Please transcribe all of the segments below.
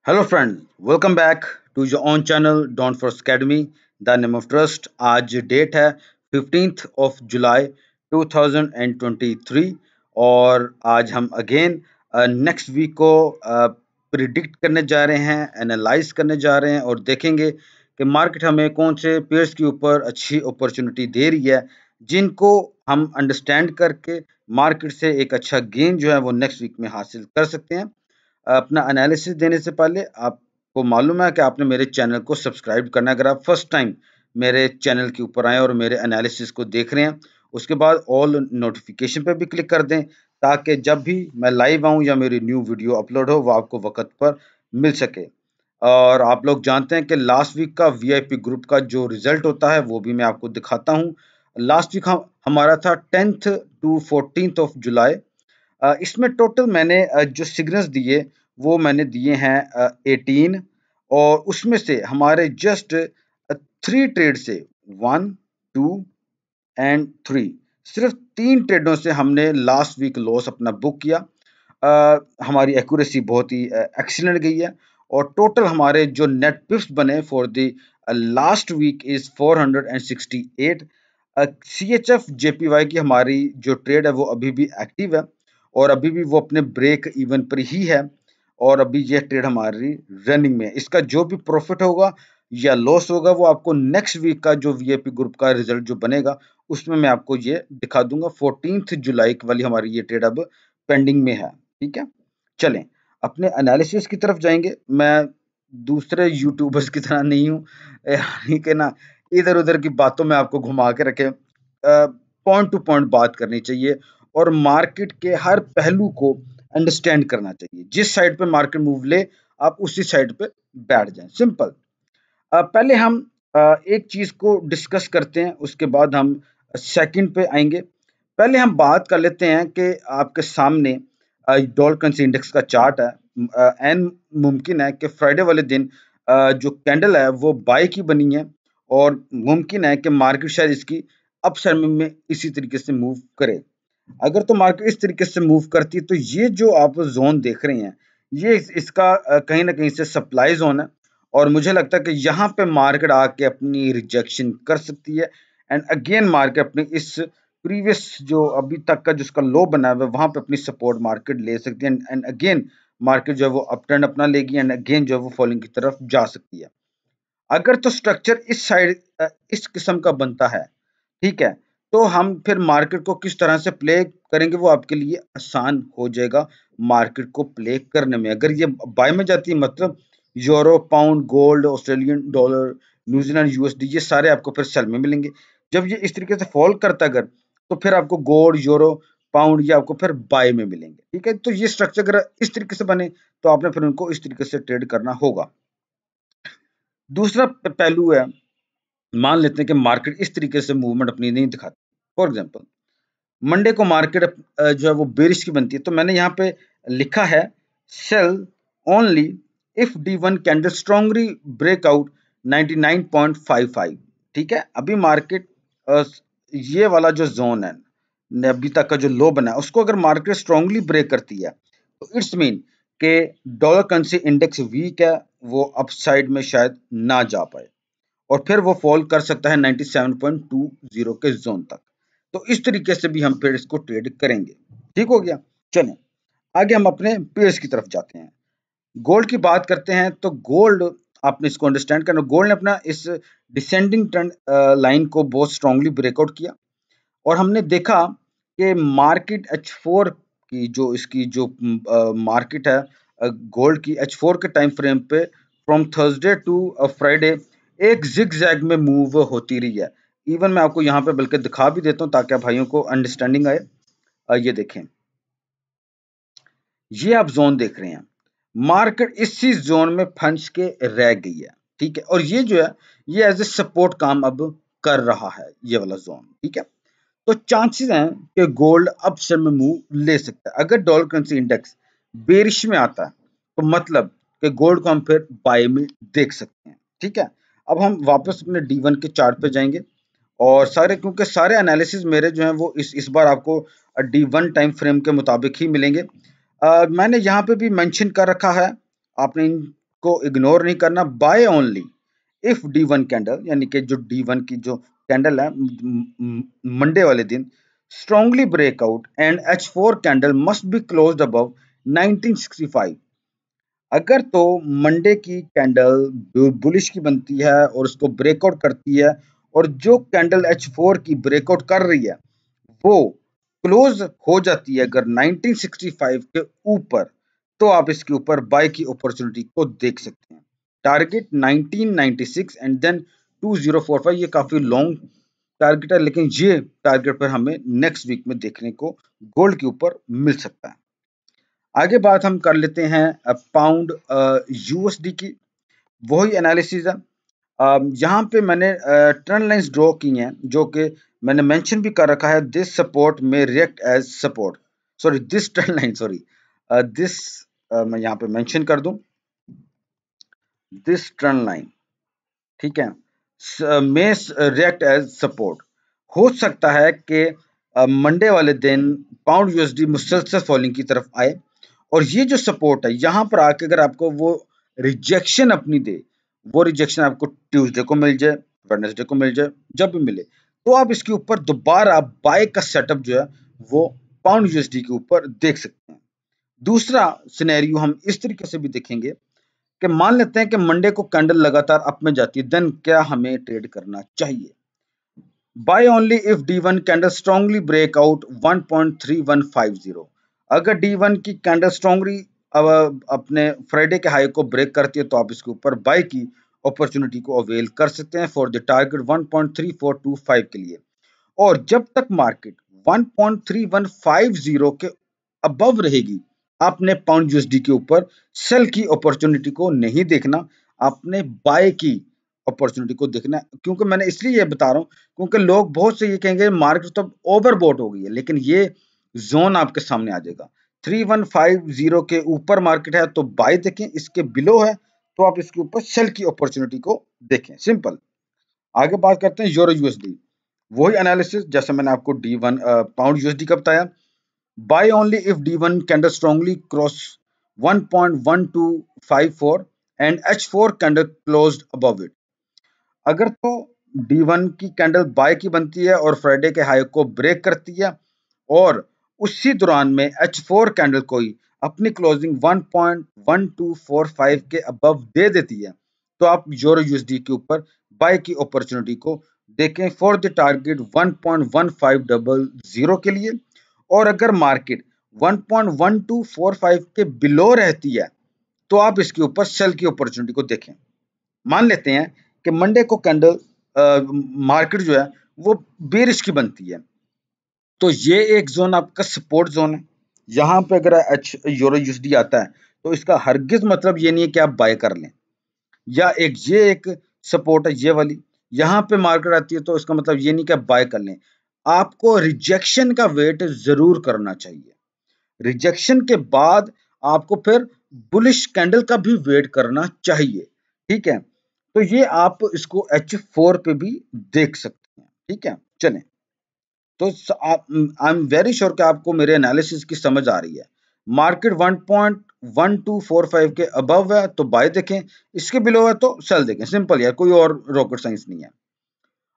Hello friends, welcome back to your own channel Don't Force Academy, the name of trust. आज date है 15th of July 2023 और आज हम again next week को predict करने जा रहे हैं, एनालाइज करने जा रहे हैं और देखेंगे कि मार्केट हमें कौन से पेयर्स के ऊपर अच्छी अपॉर्चुनिटी दे रही है, जिनको हम अंडरस्टैंड करके मार्केट से एक अच्छा गेन जो है वो नेक्स्ट वीक में हासिल कर सकते हैं। अपना एनालिसिस देने से पहले आपको मालूम है कि आपने मेरे चैनल को सब्सक्राइब करना है। अगर आप फर्स्ट टाइम मेरे चैनल के ऊपर आए और मेरे एनालिसिस को देख रहे हैं, उसके बाद ऑल नोटिफिकेशन पे भी क्लिक कर दें ताकि जब भी मैं लाइव आऊँ या मेरी न्यू वीडियो अपलोड हो वो आपको वक्त पर मिल सके। और आप लोग जानते हैं कि लास्ट वीक का वीआईपी ग्रुप का जो रिजल्ट होता है वो भी मैं आपको दिखाता हूँ। लास्ट वीक हमारा था 10th to 14th of July. इसमें टोटल मैंने जो सिग्नल्स दिए वो मैंने दिए हैं 18 और उसमें से हमारे जस्ट 3 ट्रेड से 1 2 एंड 3 सिर्फ 3 ट्रेडों से हमने लास्ट वीक लॉस अपना बुक किया। हमारी एक्यूरेसी बहुत ही एक्सीलेंट गई है और टोटल हमारे जो नेट पिप्स बने for the last week is 468। C H F JPY की हमारी जो ट्रेड है वो अभी भी एक्टिव है और अभी भी वो अपने ब्रेक इवन पर ही है और अभी ये ट्रेड हमारी रनिंग में है। इसका जो भी प्रॉफिट होगा या लॉस होगा वो आपको नेक्स्ट वीक का जो वीआईपी ग्रुप का रिजल्ट जो बनेगा उसमें मैं आपको ये दिखा दूंगा। 14th जुलाई वाली हमारी ये ट्रेड अब पेंडिंग में है। ठीक है, चलें अपने एनालिसिस की तरफ जाएंगे। मैं दूसरे यूट्यूबर्स की तरह नहीं हूँ, यानी कि ना इधर उधर की बातों में आपको घुमा के रखे। पॉइंट टू पॉइंट बात करनी चाहिए और मार्केट के हर पहलू को अंडरस्टैंड करना चाहिए। जिस साइड पे मार्केट मूव ले आप उसी साइड पे बैठ जाएं, सिंपल। पहले हम एक चीज को डिस्कस करते हैं, उसके बाद हम सेकंड पे आएंगे। पहले हम बात कर लेते हैं कि आपके सामने डॉलर करेंसी इंडेक्स का चार्ट है। एन मुमकिन है कि फ्राइडे वाले दिन जो कैंडल है वो बाय की बनी है और मुमकिन है कि मार्केट शायद इसकी अपसाइड में इसी तरीके से मूव करे। अगर तो मार्केट इस तरीके से मूव करती है तो ये जो आप जोन देख रहे हैं ये इसका कहीं ना कहीं से सप्लाई जोन है और मुझे लगता है कि यहाँ पे मार्केट आके अपनी रिजेक्शन कर सकती है एंड अगेन मार्केट अपनी इस प्रीवियस जो अभी तक का जिसका लो बना हुआ है वहां पे अपनी सपोर्ट मार्केट ले सकती है एंड अगेन मार्केट जो है वो अप ट्रेंड अपना लेगी एंड अगेन जो है वो फॉलिंग की तरफ जा सकती है। अगर तो स्ट्रक्चर इस साइड इस किस्म का बनता है, ठीक है, तो हम फिर मार्केट को किस तरह से प्ले करेंगे वो आपके लिए आसान हो जाएगा मार्केट को प्ले करने में। अगर ये बाय में जाती है मतलब euro pound gold Australian dollar New Zealand USD ये सारे आपको फिर सेल में मिलेंगे। जब ये इस तरीके से फॉल करता है अगर तो फिर आपको गोल्ड यूरो पाउंड ये आपको फिर बाय में मिलेंगे। ठीक है, तो ये स्ट्रक्चर अगर इस तरीके से बने तो आपने फिर उनको इस तरीके से ट्रेड करना होगा। दूसरा पहलू है, मान लेते हैं कि मार्केट इस तरीके से मूवमेंट अपनी नहीं दिखाती। फॉर एग्जांपल मंडे को मार्केट जो है वो बेरिश की बनती है तो मैंने यहाँ पे लिखा है sell only if D one candle strongly breakout 99.55। ठीक है, अभी मार्केट ये वाला जो जोन है अभी तक का जो लो बना है उसको अगर मार्केट स्ट्रॉन्गली ब्रेक करती है तो इट्स मीन कि डॉलर करेंसी इंडेक्स वीक है, वो अपसाइड में शायद ना जा पाए और फिर वो फॉल कर सकता है 97.20 के जोन तक। तो इस तरीके से भी हम फिर इसको ट्रेड करेंगे। ठीक हो गया, चलें आगे हम अपने पेयर्स की तरफ जाते हैं। गोल्ड की बात करते हैं तो गोल्ड आपने इसको अंडरस्टैंड करना। गोल्ड ने अपना इस डिसेंडिंग ट्रेंड लाइन को बहुत स्ट्रांगली ब्रेकआउट किया और हमने देखा कि मार्केट H4 की जो इसकी जो मार्केट है गोल्ड की H4 के टाइम फ्रेम पे फ्रॉम थर्सडे टू फ्राइडे एक जिग जैग में मूव होती रही है। इवन मैं आपको यहाँ पे बल्कि दिखा भी देता हूँ ताकि आप भाइयों को अंडरस्टैंडिंग आए। ये देखें, ये आप जोन देख रहे हैं, मार्केट इसी जोन में फंस के रह गई है। ठीक है, और ये जो है ये एज ए सपोर्ट काम अब कर रहा है ये वाला जोन। ठीक है, तो चांसेस हैं कि गोल्ड अपसाइड में मूव ले सकता है। अगर डॉलर करेंसी इंडेक्स बेरिश में आता है तो मतलब कि गोल्ड को हम फिर बाय में देख सकते हैं। ठीक है, अब हम वापस अपने D1 के चार्ट पे जाएंगे और सारे क्योंकि सारे एनालिसिस मेरे जो हैं वो इस बार आपको D1 टाइम फ्रेम के मुताबिक ही मिलेंगे। मैंने यहाँ पे भी मेंशन कर रखा है, आपने इन को इग्नोर नहीं करना। Bye only if D1 candle, यानी कि जो D1 की जो कैंडल है मंडे वाले दिन, strongly breakout and H4 candle must be closed above 1965। अगर तो मंडे की कैंडल बुलिश की बनती है और उसको ब्रेकआउट करती है, और जो कैंडल H4 की ब्रेकआउट कर रही है वो क्लोज हो जाती है अगर 1965 के ऊपर, तो आप इसके ऊपर बाय की अपॉर्चुनिटी को देख सकते हैं। टारगेट 1996 एंड देन 2045, ये काफी लॉन्ग टारगेट है, लेकिन ये टारगेट पर हमें नेक्स्ट वीक में देखने को गोल्ड के ऊपर मिल सकता है। आगे बात हम कर लेते हैं पाउंड यूएसडी की। वही एनालिसिस है। यहाँ पे मैंने ट्रेंड लाइंस ड्रॉ की हैं, जो कि मैंने मेंशन भी कर रखा है, दिस सपोर्ट में react as support, sorry this trend line, sorry this, मैं यहाँ पे मेंशन कर दूं, दिस ट्रेंड लाइन, ठीक है, में रिएक्ट एज सपोर्ट। हो सकता है कि मंडे वाले दिन पाउंड यूएसडी मुसलसल फॉलिंग की तरफ आए, और ये जो सपोर्ट है यहाँ पर आके अगर आपको वो रिजेक्शन अपनी दे, वो रिजेक्शन आपको ट्यूसडे को मिल जाए, वेडनेसडे को मिल जाए, जब भी मिले, तो आप इसके ऊपर दोबारा बाय का सेटअप जो है वो पाउंड यूएसडी के ऊपर देख सकते हैं। दूसरा सिनेरियो हम इस तरीके से भी देखेंगे कि मान लेते हैं कि मंडे को कैंडल लगातार अप में जाती है, देन क्या हमें ट्रेड करना चाहिए? Buy only if D1 candle strongly breakout 1.3150। अगर D1 की कैंडल स्ट्रांगली अपने फ्राइडे के हाई को ब्रेक करती है, तो आप इसके ऊपर बाय की अपॉर्चुनिटी को अवेल कर सकते हैं फॉर द टारगेट 1.3425 के लिए। और जब तक मार्केट 1.3150 के अबव रहेगी, आपने पाउंड यूएसडी के ऊपर सेल की अपॉर्चुनिटी को नहीं देखना, आपने बाय की अपॉर्चुनिटी को देखना है। क्योंकि मैंने इसलिए ये बता रहा हूँ क्योंकि लोग बहुत से ये कहेंगे मार्केट तो ओवरबॉट हो गई है, लेकिन ये जोन आपके सामने आ जाएगा। 3150 के ऊपर मार्केट है तो बाय देखें, इसके बिलो है तो आप इसके ऊपर सेल की अपॉर्चुनिटी को देखें, सिंपल। आगे बात करते हैं यूरो यूएसडी। वही एनालिसिस जैसे मैंने आपको D1 पाउंड यूएसडी का बताया। Buy only if D1 candle strongly cross 1.1254 and H4 candle closed above it. अगर तो D1 की कैंडल बाय की बनती है और फ्राइडे के हाई को ब्रेक करती है, और उसी दौरान में H4 कैंडल कोई अपनी क्लोजिंग 1.1245 के अबव दे देती है, तो आप यूरो यूएसडी के ऊपर बाय की अपॉर्चुनिटी को देखें फॉर द टारगेट 1.1500 के लिए। और अगर मार्केट 1.1245 के बिलो रहती है, तो आप इसके ऊपर सेल की अपॉर्चुनिटी को देखें। मान लेते हैं कि मंडे को कैंडल मार्केट जो है वो बेरिश की बनती है, तो ये एक जोन आपका सपोर्ट जोन है। यहाँ पे अगर यूरो यूएसडी आता है, तो इसका हरगिज मतलब ये नहीं है कि आप बाय कर लें, या ये एक सपोर्ट है ये वाली। यहाँ पे मार्केट आती है तो इसका मतलब ये नहीं कि आप बाय कर लें, आपको रिजेक्शन का वेट जरूर करना चाहिए। रिजेक्शन के बाद आपको फिर बुलिश कैंडल का भी वेट करना चाहिए, ठीक है। तो ये आप इसको H4 पे भी देख सकते हैं, ठीक है। चलें, तो आई एम वेरी श्योर कि आपको मेरे एनालिसिस की समझ आ रही है। मार्केट 1.1245 के अबव है तो बाय देखें, इसके बिलो है तो सेल देखें, सिंपल यार, कोई और रॉकेट साइंस नहीं है।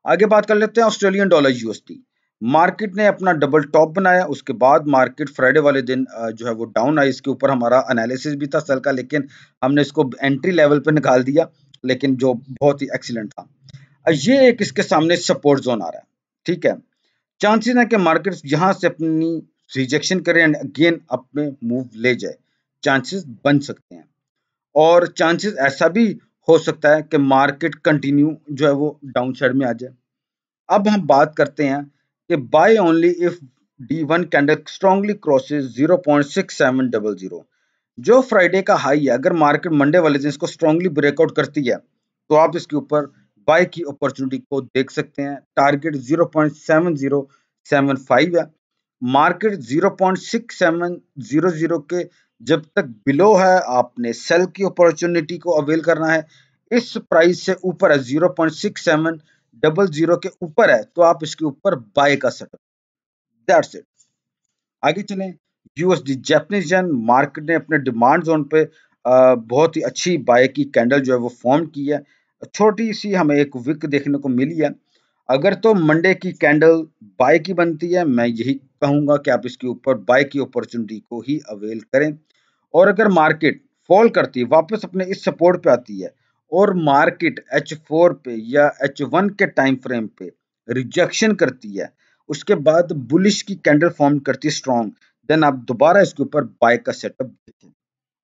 आगे बात कर लेते हैं ऑस्ट्रेलियन डॉलर यूएसडी। मार्केट ने अपना डबल टॉप बनाया, उसके बाद मार्केट फ्राइडे वाले दिन जो है वो डाउन आई। इसके ऊपर हमारा एनालिसिस भी था सेल का, लेकिन हमने इसको एंट्री लेवल पे निकाल दिया, लेकिन जो बहुत ही एक्सीलेंट था। ये एक इसके सामने सपोर्ट जोन आ रहा है, ठीक है। चांसेस है कि मार्केट यहां से अपनी रिजेक्शन करे एंड अगेन अपने मूव ले जाए, चांसेस बन सकते हैं। और चांसेस ऐसा भी हो सकता है कि मार्केट कंटिन्यू जो है वो डाउन साइड में आ जाए। अब हम बात करते हैं कि buy only if D1 candle strongly crosses 0.6700, जो फ्राइडे का हाई है। अगर मार्केट मंडे वाले दिन इसको स्ट्रांगली ब्रेकआउट करती है, तो आप इसके ऊपर बाय की अपॉर्चुनिटी को देख सकते हैं। टारगेट 0.7075 है। मार्केट 0.6700 के जब तक बिलो है, आपने सेल की अपॉर्चुनिटी को अवेल करना है। इस प्राइस से ऊपर है, 0.6700 के ऊपर है, तो आप इसके ऊपर बाय का सेटअप, दैट्स इट। आगे चलें, यूएसडी जैपनीज येन। मार्केट ने अपने डिमांड जोन पे बहुत ही अच्छी बाय की कैंडल जो है वो फॉर्म की है। छोटी सी हमें एक विक देखने को मिली है। अगर तो मंडे की कैंडल बाय की बनती है, मैं यही कहूंगा कि आप इसके ऊपर बाय की अपॉर्चुनिटी को ही अवेल करें। और अगर मार्केट फॉल करती है, वापस अपने इस सपोर्ट पे आती है और मार्केट H4 पे या H1 के टाइम फ्रेम पे रिजेक्शन करती है, उसके बाद बुलिश की कैंडल फॉर्म करती है स्ट्रॉन्ग, देन आप दोबारा इसके ऊपर बाय का सेटअप देखें।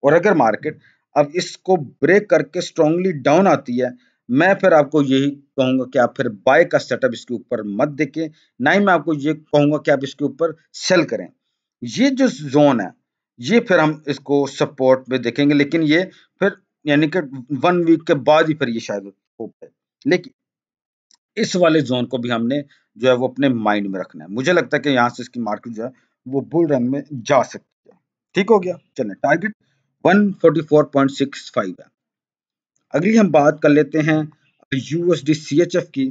और अगर मार्केट अब इसको ब्रेक करके स्ट्रांगली डाउन आती है, मैं फिर आपको यही कहूंगा कि आप फिर बाय का सेटअप इसके ऊपर मत देखें। ना ही मैं आपको ये कहूंगा कि आप इसके ऊपर सेल करें। ये जो जोन है, ये फिर हम इसको सपोर्ट में देखेंगे, लेकिन ये फिर यानी कि 1 वीक के बाद ही फिर ये शायद होप है। लेकिन इस वाले जोन को भी हमने जो है वो अपने माइंड में रखना है। मुझे लगता है कि यहाँ से इसकी मार्केट जो है वो बुल रन में जा सकती है। ठीक हो गया, चलें। टारगेट 144.65 है। अगली हम बात कर लेते हैं यूएसडी सीएचएफ की।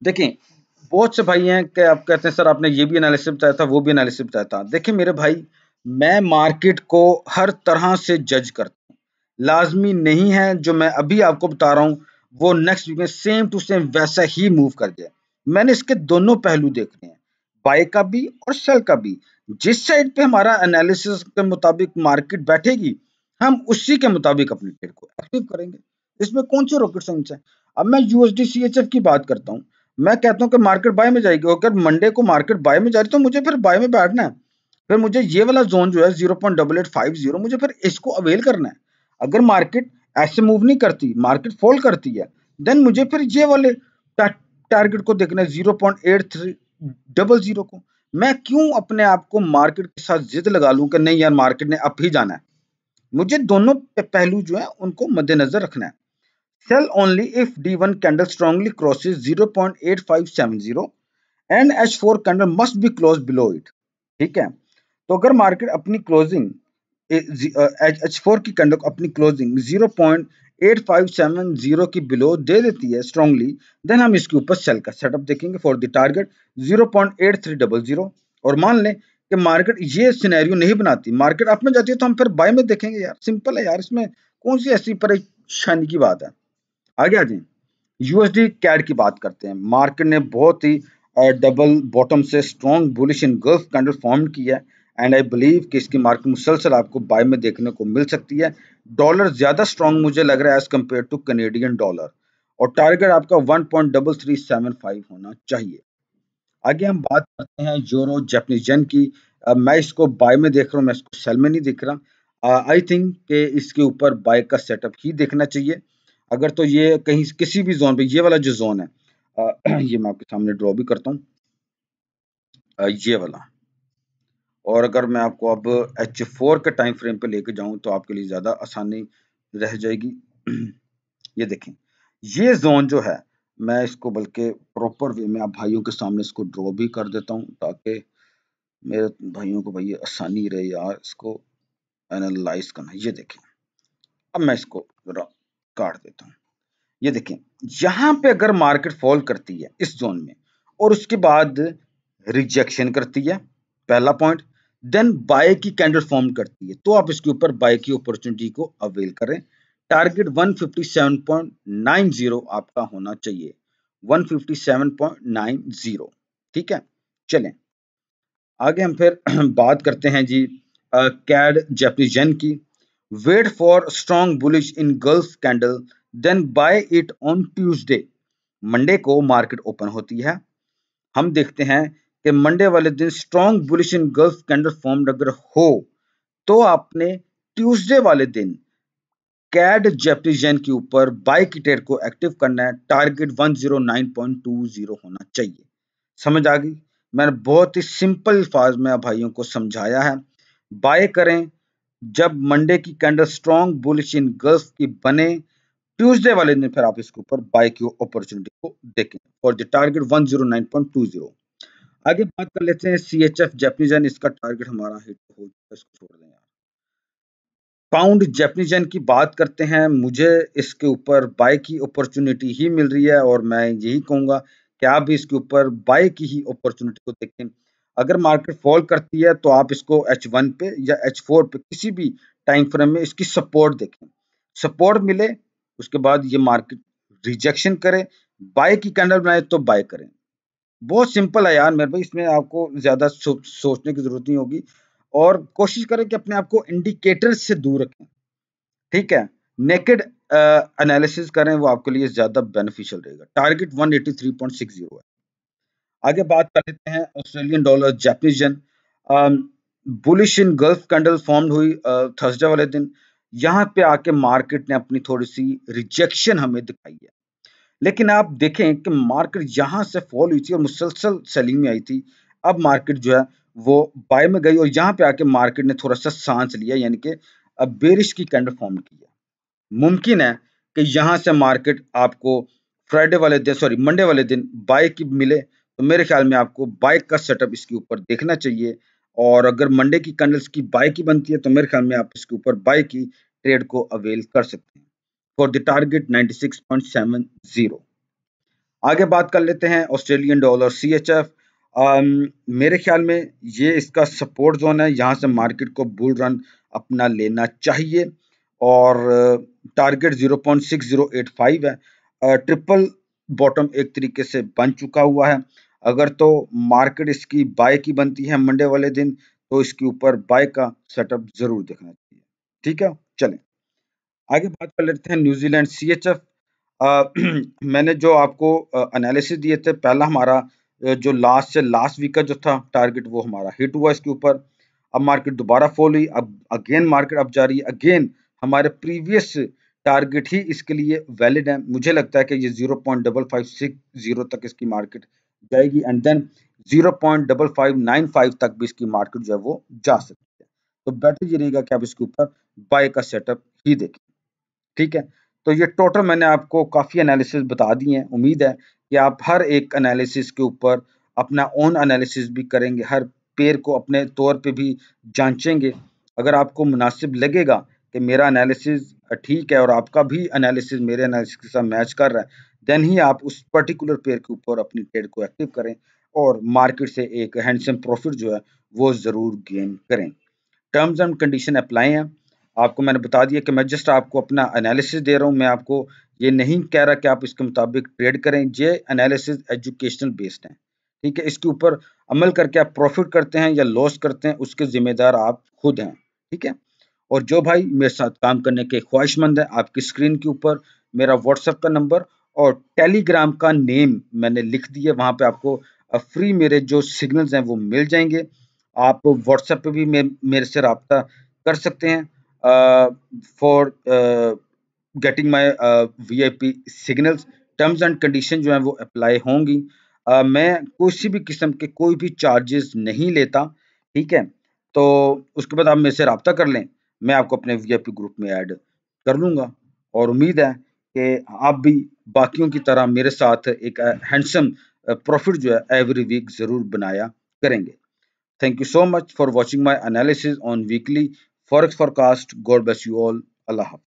देखें, बहुत से भाई हैं कि आप कहते हैं सर आपने ये भी एनालिसिस बताया था, वो भी एनालिसिस बताया था। देखिए मेरे भाई, मैं मार्केट को हर तरह से जज करता हूँ। लाजमी नहीं है जो मैं अभी आपको बता रहा हूँ वो नेक्स्ट वीक में सेम टू सेम वैसा ही मूव कर जाए। मैंने इसके दोनों पहलू देखने हैं, बाय का भी और सेल का भी। जिस साइड पे हमारा एनालिसिस के मुताबिक मार्केट बैठेगी, हम उसी के मुताबिक अपनी ट्रेड को एक्टिव करेंगे। इसमें कौन सी रॉकेट साइंस है। अब मैं यूएसडी सीएचएफ की बात करता हूँ। मैं कहता हूँ कि मार्केट बाय में जाएगी, अगर मंडे को मार्केट बाय में जा रही तो मुझे फिर बाय में बैठना है। फिर मुझे ये वाला जोन जो है 0.8850, मुझे फिर इसको अवेल करना है। अगर मार्केट ऐसे मूव नहीं करती, मार्केट फॉल करती है, देन मुझे फिर ये वाले टारगेट को देखना है 0.8300 को। मैं क्यों अपने आप को मार्केट के साथ जिद लगा लूं कि नहीं यार मार्केट ने अप ही जाना है। मुझे दोनों पहलू जो है उनको मद्देनजर रखना है। Sell only if D1 candle strongly crosses 0.8570 and H4 candle must be closed below it। ठीक है, तो अगर मार्केट अपनी क्लोजिंग H4 की कैंडल अपनी क्लोजिंग 0.8570 की बिलो दे देती है स्ट्रांगली, देन हम इसके ऊपर सेल का सेटअप देखेंगे फॉर द टारगेट 0.8300। और मान लें कि मार्केट ये सिनेरियो नहीं बनाती, मार्केट अप में जाती है, तो हम फिर बाय में देखेंगे। यार सिंपल है यार, इसमें कौन सी ऐसी परेशानी की बात है। आगे आ जाए, यूएसडी कैड की बात करते हैं। मार्केट ने बहुत ही डबल बॉटम से strong bullish engulf candle form की है, एंड आई बिलीव कि इसकी मार्केट मुसलसल आपको बाय में देखने को मिल सकती है। डॉलर ज्यादा स्ट्रॉन्ग मुझे लग रहा है as compare to Canadian dollar, और टारगेट आपका 1.3375 होना चाहिए। आगे हम बात करते हैं यूरो जापानीज येन की। मैं इसको बाय में देख रहा हूँ, मैं इसको सेल में नहीं दिख रहा। आई थिंक कि इसके ऊपर बाय का सेटअप ही देखना चाहिए। अगर तो ये कहीं किसी भी जोन पे, ये वाला जो जोन है, ये मैं आपके सामने ड्रॉ भी करता हूँ, ये वाला। और अगर मैं आपको अब H4 के टाइम फ्रेम पे लेके जाऊं तो आपके लिए ज्यादा आसानी रह जाएगी। ये देखें, ये जोन जो है, मैं इसको बल्कि प्रॉपर वे में आप भाइयों के सामने इसको ड्रॉ भी कर देता हूँ, ताकि मेरे भाइयों को भाई आसानी रहे यार इसको एनालाइज करना। ये देखें, अब मैं इसको जरा काट देता हूँ। ये देखें, यहां पे अगर मार्केट फॉल करती है इस जोन में और उसके बाद रिजेक्शन करती है, पहला पॉइंट, देन बाय की कैंडल फॉर्म करती है, तो आप इसके ऊपर बाय की अपॉर्चुनिटी को अवेल करें। टारगेट 157.90 आपका होना चाहिए, 157.90। ठीक है, चलें आगे हम फिर बात करते हैं जी कैड जापानीज येन की। Wait for strong bullish engulf candle, then buy it on Tuesday. Monday को मार्केट ओपन होती है, हम देखते हैं कि मंडे वाले दिन strong bullish engulf candle formed अगर हो, तो आपने ट्यूसडे वाले दिन कैड जापानीज येन के ऊपर बाय की ट्रेड को एक्टिव करना है। टारगेट 109.20 होना चाहिए। समझ आ गई? मैंने बहुत ही सिंपल अल्फाज में भाइयों को समझाया है। बाय करें जब मंडे की कैंडल स्ट्रॉन्ग बुलिश इन गल्फ की बने, ट्यूसडे वाले दिन फिर आप इसके ऊपर बाय की अपॉर्चुनिटी को देखें और द टारगेट 109.20। आगे बात कर लेते हैं सीएचएफ जापानीज येन। इसका टारगेट हमारा हिट हो चुका है, इसको छोड़ दें यार। पाउंड जापानीज येन की बात करते हैं। मुझे इसके ऊपर बाय की अपॉर्चुनिटी ही मिल रही है और मैं यही कहूंगा कि आप भी इसके ऊपर बाय की ही अपॉर्चुनिटी को देखें। अगर मार्केट फॉल करती है तो आप इसको H1 पे या H4 पे किसी भी टाइम फ्रेम में इसकी सपोर्ट देखें, सपोर्ट मिले उसके बाद ये मार्केट रिजेक्शन करे, बाय की कैंडल बनाए तो बाय करें। बहुत सिंपल है यार मेरे भाई, इसमें आपको ज्यादा सोचने की जरूरत नहीं होगी, और कोशिश करें कि अपने आप को इंडिकेटर से दूर रखें, ठीक है। नेकेड एनालिसिस करें, वो आपके लिए ज्यादा बेनिफिशियल रहेगा। टारगेट 183.60 है। आगे बात कर लेते हैं Australian dollar Japanese yen. Bullish engulf candle form हुई थर्सडे वाले दिन। यहाँ पे आके मार्केट ने अपनी थोड़ी सी रिजेक्शन हमें दिखाई है, लेकिन आप देखें कि मार्केट यहाँ से फॉल हुई थी और मुसलसल सेलिंग में आई थी। अब मार्केट जो है वो बाय में गई और यहाँ पे आके मार्केट ने थोड़ा सा सांस लिया, यानी कि अब बेरिश की कैंडल फॉर्म की है। मुमकिन है कि यहाँ से मार्केट आपको फ्राइडे वाले दिन, सॉरी मंडे वाले दिन बाय की मिले, तो मेरे ख्याल में आपको बाय का सेटअप इसके ऊपर देखना चाहिए। और अगर मंडे की कैंडल्स की बाय की बनती है तो मेरे ख्याल में आप इसके ऊपर बाय की ट्रेड को अवेल कर सकते हैं फॉर द टारगेट 96.70। आगे बात कर लेते हैं ऑस्ट्रेलियन डॉलर CHF। मेरे ख्याल में ये इसका सपोर्ट जोन है, यहाँ से मार्केट को बुल रन अपना लेना चाहिए, और टारगेट 0.6085 है। ट्रिपल बॉटम एक तरीके से बन चुका हुआ है। अगर तो मार्केट इसकी बाय की बनती है मंडे वाले दिन तो इसके ऊपर बाय का सेटअप जरूर देखना चाहिए, ठीक है। चलें आगे बात कर लेते हैं न्यूजीलैंड CHF। मैंने जो आपको एनालिसिस दिए थे, पहला हमारा जो लास्ट से लास्ट वीक का जो था टारगेट वो हमारा हिट हुआ इसके ऊपर। अब मार्केट दोबारा फॉल हुई, अब अगेन मार्केट अब जा रही है, अगेन हमारे प्रीवियस टारगेट ही इसके लिए वैलिड है। मुझे लगता है कि ये 0.5560 तक इसकी मार्केट जाएगी, एंड देन 0.5595 तक भी इसकी मार्केट जो है वो जा सकती है। तो बेटर ये रहेगा कि आप इसके ऊपर बाय का सेटअप ही देखें, ठीक है। तो ये टोटल मैंने आपको काफ़ी एनालिसिस बता दिए हैं। उम्मीद है कि आप हर एक एनालिसिस के ऊपर अपना ओन एनालिसिस भी करेंगे, हर पेयर को अपने तौर पे भी जांचेंगे। अगर आपको मुनासिब लगेगा कि मेरा एनालिसिस ठीक है और आपका भी एनालिसिस मेरे एनालिसिस के साथ मैच कर रहा है, देन ही आप उस पर्टिकुलर पेयर के ऊपर अपनी ट्रेड को एक्टिव करें और मार्केट से एक हैंडसम प्रॉफिट जो है वो ज़रूर गेन करें। टर्म्स एंड कंडीशन अप्लाई हैं। आपको मैंने बता दिया कि मैं जस्ट आपको अपना एनालिसिस दे रहा हूँ, मैं आपको ये नहीं कह रहा कि आप इसके मुताबिक ट्रेड करें। ये एनालिसिस एजुकेशनल बेस्ड है, ठीक है। इसके ऊपर अमल करके आप प्रॉफिट करते हैं या लॉस करते हैं उसके जिम्मेदार आप खुद हैं, ठीक है। और जो भाई मेरे साथ काम करने के ख्वाहिशमंद है, आपकी स्क्रीन के ऊपर मेरा व्हाट्सएप का नंबर और टेलीग्राम का नेम मैंने लिख दिया, वहाँ पे आपको फ्री मेरे जो सिग्नल्स हैं वो मिल जाएंगे। आप व्हाट्सएप पे भी मेरे से रब्ता कर सकते हैं for getting my VIP signals. Terms and condition जो है वो अप्लाई होंगी। मैं किसी भी किस्म के कोई भी चार्जेस नहीं लेता, ठीक है। तो उसके बाद आप मेरे से रब्ता कर लें, मैं आपको अपने VIP ग्रुप में ऐड कर लूँगा, और उम्मीद है कि आप भी बाकियों की तरह मेरे साथ एक हैंडसम प्रॉफिट जो है एवरी वीक ज़रूर बनाया करेंगे। Thank you so much for watching my analysis on weekly Forex forecast. God bless you all. Allah Hafiz.